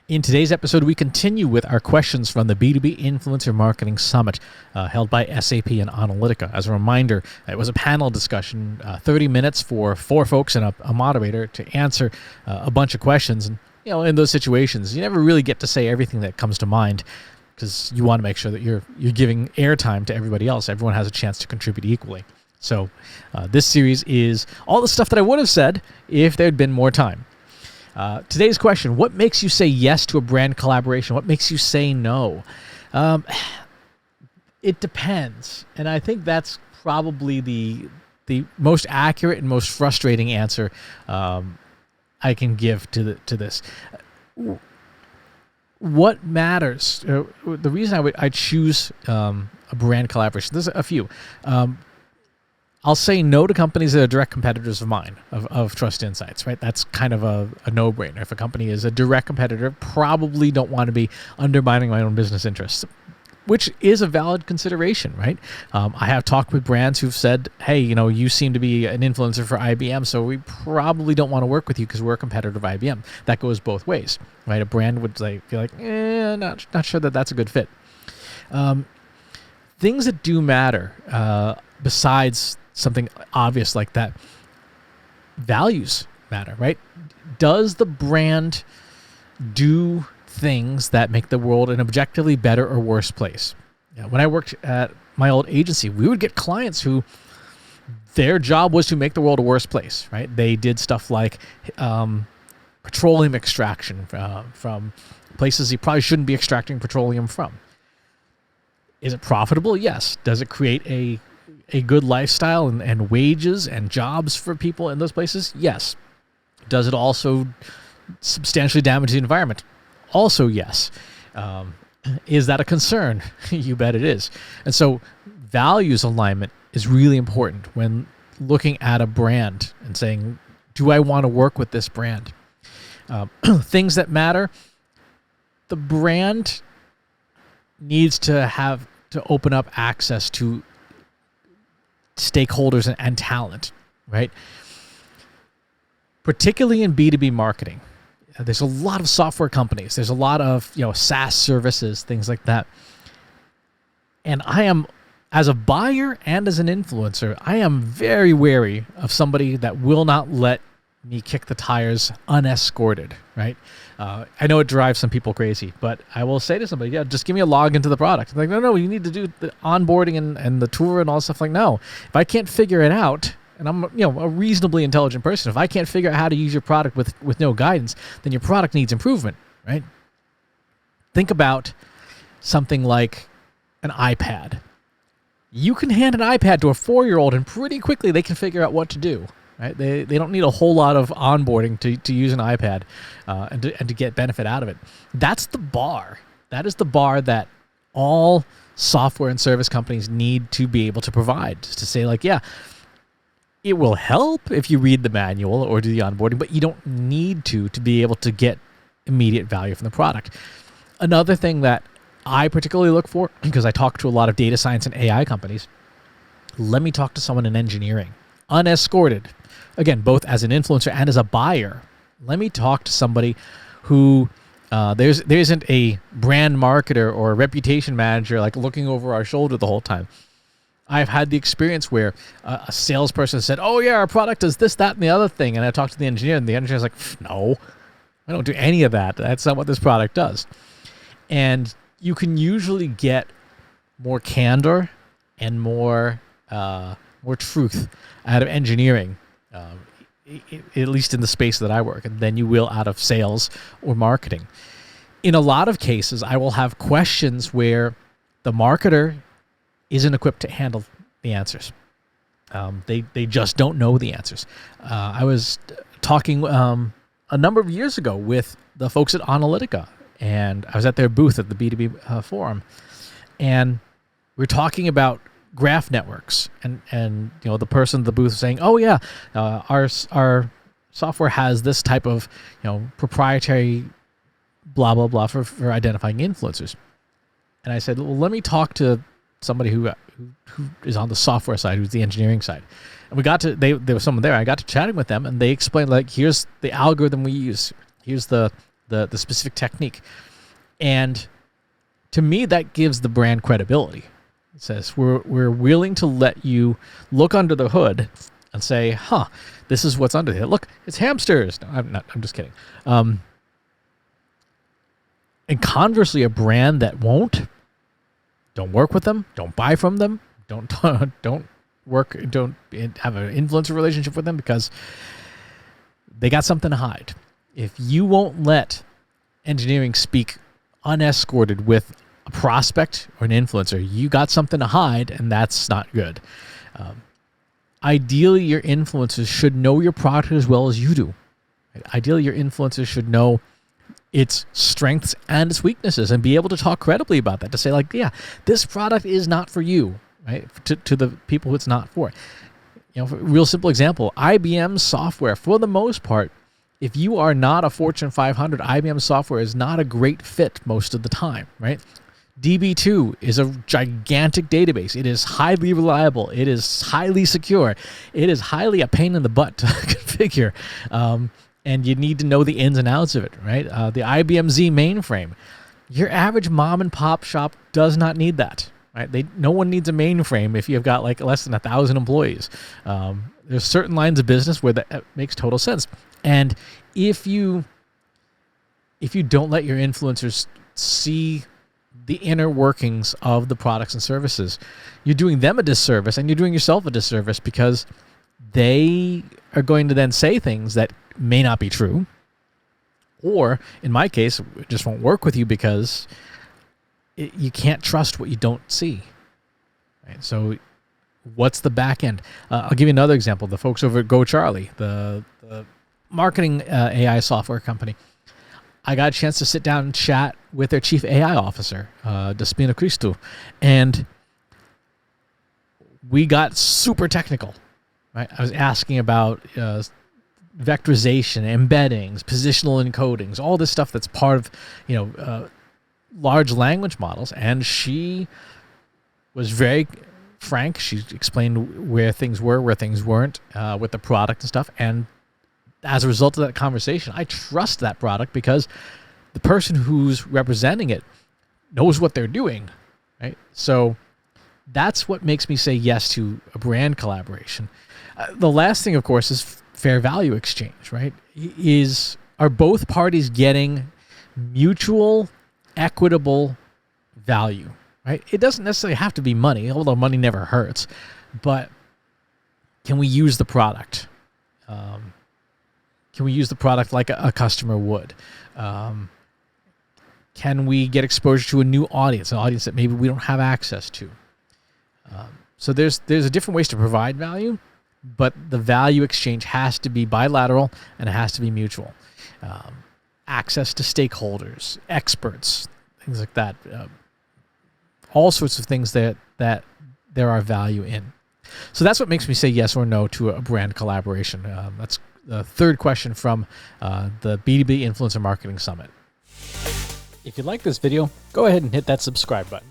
In today's episode, we continue with our questions from the B2B Influencer Marketing Summit held by SAP and Onalytica. As a reminder, it was a panel discussion, 30 minutes for 4 folks and a moderator to answer a bunch of questions. And in those situations, you never really get to say everything that comes to mind because you want to make sure that you're giving airtime to everybody else. Everyone has a chance to contribute equally. So this series is all the stuff that I would have said if there'd been more time. Today's question: what makes you say yes to a brand collaboration? What makes you say no? It depends, and I think that's probably the most accurate and most frustrating answer I can give to this. What matters? The reason I choose a brand collaboration. There's a few. I'll say no to companies that are direct competitors of mine, of Trust Insights, right? That's kind of a no-brainer. If a company is a direct competitor, probably don't want to be undermining my own business interests, which is a valid consideration, right? I have talked with brands who've said, hey, you seem to be an influencer for IBM, so we probably don't want to work with you because we're a competitor of IBM. That goes both ways, right? A brand would be like, not sure that that's a good fit. Things that do matter, besides something obvious like that, values matter, right? Does the brand do things that make the world an objectively better or worse place? When I worked at my old agency, we would get clients who their job was to make the world a worse place, right? They did stuff like petroleum extraction from places you probably shouldn't be extracting petroleum from. Is it profitable? Yes. Does it create a good lifestyle and wages and jobs for people in those places? Yes. Does it also substantially damage the environment? Also, yes. Is that a concern? You bet it is. And so values alignment is really important when looking at a brand and saying, do I want to work with this brand? Things that matter, the brand needs to have to open up access to stakeholders and talent, right? Particularly in B2B marketing. There's a lot of software companies. There's a lot of, SaaS services, things like that. And I am, as a buyer and as an influencer, I am very wary of somebody that will not let me kick the tires unescorted, right? I know it drives some people crazy, but I will say to somebody, just give me a log into the product. I'm like, no, you need to do the onboarding and the tour and all stuff. Like, no, if I can't figure it out, and I'm a reasonably intelligent person, if I can't figure out how to use your product with no guidance, then your product needs improvement, right? Think about something like an iPad. You can hand an iPad to a 4-year-old and pretty quickly they can figure out what to do. Right? They don't need a whole lot of onboarding to use an iPad and to get benefit out of it. That's the bar. That is the bar that all software and service companies need to be able to provide. Just to say it will help if you read the manual or do the onboarding, but you don't need to be able to get immediate value from the product. Another thing that I particularly look for, because I talk to a lot of data science and AI companies, let me talk to someone in engineering, unescorted. Again, both as an influencer and as a buyer, let me talk to somebody who there isn't a brand marketer or a reputation manager looking over our shoulder the whole time. I've had the experience where a salesperson said, oh yeah, our product does this, that, and the other thing. And I talked to the engineer, and the engineer's like, no, I don't do any of that. That's not what this product does. And you can usually get more candor and more truth out of engineering, at least in the space that I work, than you will out of sales or marketing. In a lot of cases, I will have questions where the marketer isn't equipped to handle the answers. They just don't know the answers. I was talking a number of years ago with the folks at Onalytica, and I was at their booth at the B2B forum, and we're talking about graph networks, and the person at the booth was saying, oh yeah, our software has this type of proprietary blah blah blah for identifying influencers. And I said, well, let me talk to somebody who is on the software side, who's the engineering side. And there was someone there. I got to chatting with them, and they explained, here's the algorithm we use. Here's the the specific technique. And to me, that gives the brand credibility. It says we're willing to let you look under the hood and say, huh, this is what's under there. Look, it's hamsters. No, I'm just kidding. And conversely, a brand that don't work with them, don't buy from them, don't have an influencer relationship with them because they got something to hide. If you won't let engineering speak unescorted with a prospect or an influencer, you got something to hide, and that's not good. Ideally, your influencers should know your product as well as you do. Ideally, your influencers should know its strengths and its weaknesses and be able to talk credibly about that, to say like, yeah, this product is not for you, right? To the people who it's not for. You know, for a real simple example, IBM software, for the most part, if you are not a Fortune 500, IBM software is not a great fit most of the time, right? DB2 is a gigantic database. It is highly reliable. It is highly secure. It is highly a pain in the butt to configure. And you need to know the ins and outs of it, right? The IBM Z mainframe. Your average mom and pop shop does not need that, right? No one needs a mainframe if you've got like less than 1,000 employees. There's certain lines of business where that makes total sense. And if you don't let your influencers see the inner workings of the products and services, you're doing them a disservice and you're doing yourself a disservice, because they are going to then say things that may not be true, or in my case, it just won't work with you because you can't trust what you don't see. Right? So what's the back end? I'll give you another example. The folks over at GoCharlie, the marketing AI software company, I got a chance to sit down and chat with their chief AI officer, Despina Christou, and we got super technical. Right? I was asking about vectorization, embeddings, positional encodings, all this stuff that's part of, large language models. And she was very frank. She explained where things were, where things weren't, with the product and stuff. And as a result of that conversation, I trust that product because the person who's representing it knows what they're doing, right? So that's what makes me say yes to a brand collaboration. The last thing, of course, is fair value exchange, right? Are both parties getting mutual, equitable value, right? It doesn't necessarily have to be money, although money never hurts, but can we use the product? Can we use the product like a customer would? Can we get exposure to a new audience, an audience that maybe we don't have access to? So there's a different ways to provide value, but the value exchange has to be bilateral and it has to be mutual. Access to stakeholders, experts, things like that. All sorts of things that there are value in. So that's what makes me say yes or no to a brand collaboration. That's the third question from the B2B Influencer Marketing Summit. If you like this video, go ahead and hit that subscribe button.